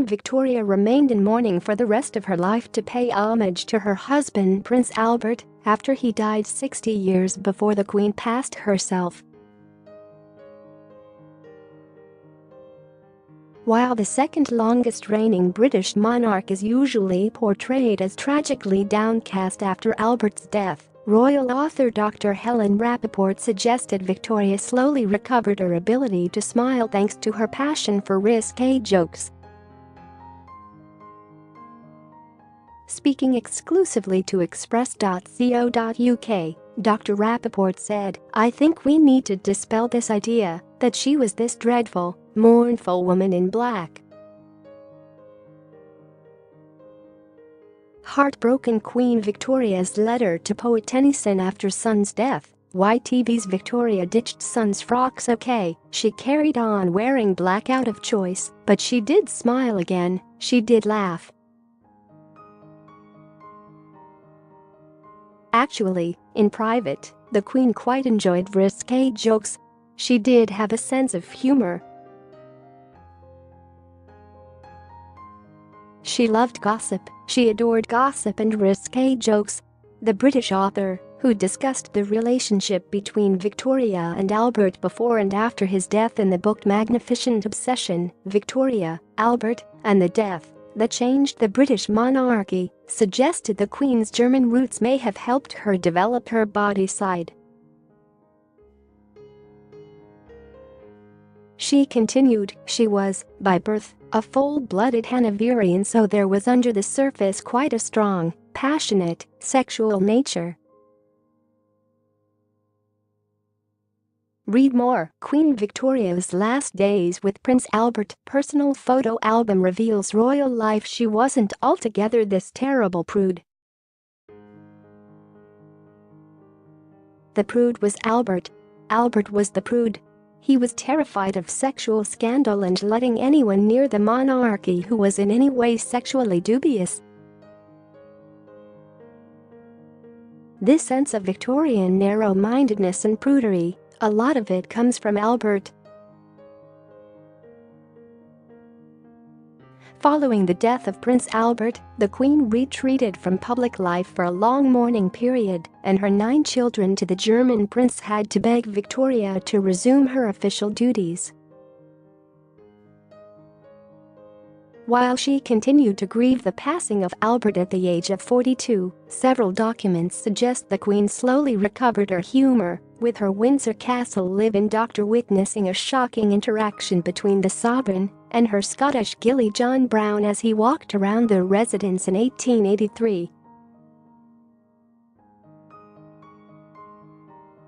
Queen Victoria remained in mourning for the rest of her life to pay homage to her husband Prince Albert after he died 60 years before the Queen passed herself. While the second longest reigning British monarch is usually portrayed as tragically downcast after Albert's death, royal author Dr Helen Rappaport suggested Victoria slowly recovered her ability to smile thanks to her passion for risque jokes. Speaking exclusively to express.co.uk, Dr Rappaport said, "I think we need to dispel this idea that she was this dreadful, mournful woman in black." Heartbroken Queen Victoria's letter to poet Tennyson after son's death. Why TV's Victoria ditched son's frocks? Okay, she carried on wearing black out of choice, but she did smile again, she did laugh. Actually, in private, the Queen quite enjoyed risque jokes. She did have a sense of humour. She loved gossip, she adored gossip and risque jokes. The British author, who discussed the relationship between Victoria and Albert before and after his death in the book Magnificent Obsession, Victoria, Albert, and the Death That Changed the British Monarchy, suggested the Queen's German roots may have helped her develop her bawdy side. She continued, she was, by birth, a full-blooded Hanoverian, so there was under the surface quite a strong, passionate, sexual nature. Read more. Queen Victoria's last days with Prince Albert. Personal photo album reveals royal life. She wasn't altogether this terrible prude. The prude was Albert. Albert was the prude. He was terrified of sexual scandal and letting anyone near the monarchy who was in any way sexually dubious. This sense of Victorian narrow-mindedness and prudery, a lot of it comes from Albert. Following the death of Prince Albert, the Queen retreated from public life for a long mourning period, and her 9 children to the German prince had to beg Victoria to resume her official duties. While she continued to grieve the passing of Albert at the age of 42, several documents suggest the Queen slowly recovered her humour, with her Windsor Castle live-in doctor witnessing a shocking interaction between the sovereign and her Scottish ghillie John Brown as he walked around their residence in 1883.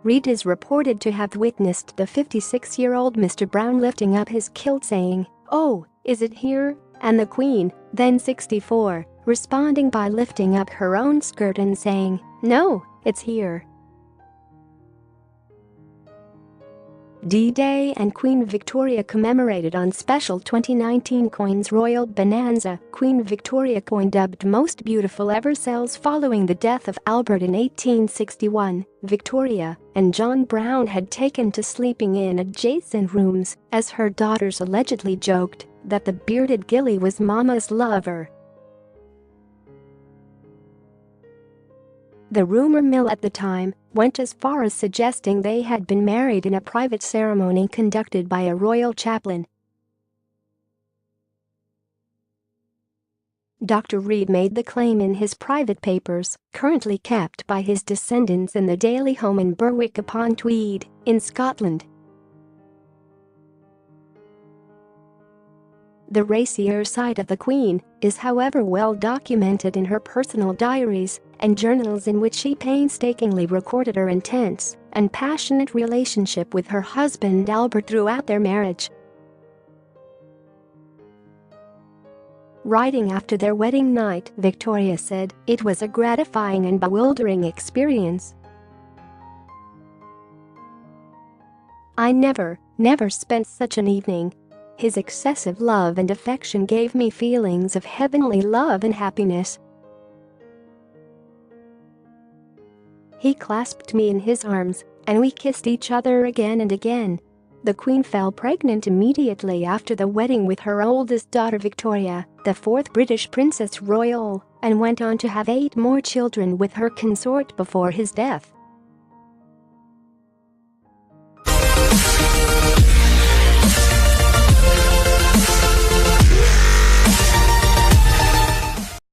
Reid is reported to have witnessed the 56-year-old Mr. Brown lifting up his kilt saying, "Oh, is it here?" and the Queen, then 64, responding by lifting up her own skirt and saying, "No, it's here." D-Day and Queen Victoria commemorated on special 2019 coins. Royal BONANZA. Queen Victoria coin dubbed most beautiful ever sells following the death of Albert in 1861. Victoria and John Brown had taken to sleeping in adjacent rooms as her daughters allegedly joked that the bearded ghillie was Mama's lover. The rumor mill at the time went as far as suggesting they had been married in a private ceremony conducted by a royal chaplain. Dr Reid made the claim in his private papers, currently kept by his descendants in the Daily home in Berwick-upon-Tweed, in Scotland. The racier side of the Queen is however well documented in her personal diaries and journals in which she painstakingly recorded her intense and passionate relationship with her husband Albert throughout their marriage. Writing after their wedding night, Victoria said, "It was a gratifying and bewildering experience. I never spent such an evening. His excessive love and affection gave me feelings of heavenly love and happiness. He clasped me in his arms, and we kissed each other again and again. The Queen fell pregnant immediately after the wedding with her oldest daughter Victoria, the fourth British Princess Royal, and went on to have 8 more children with her consort before his death.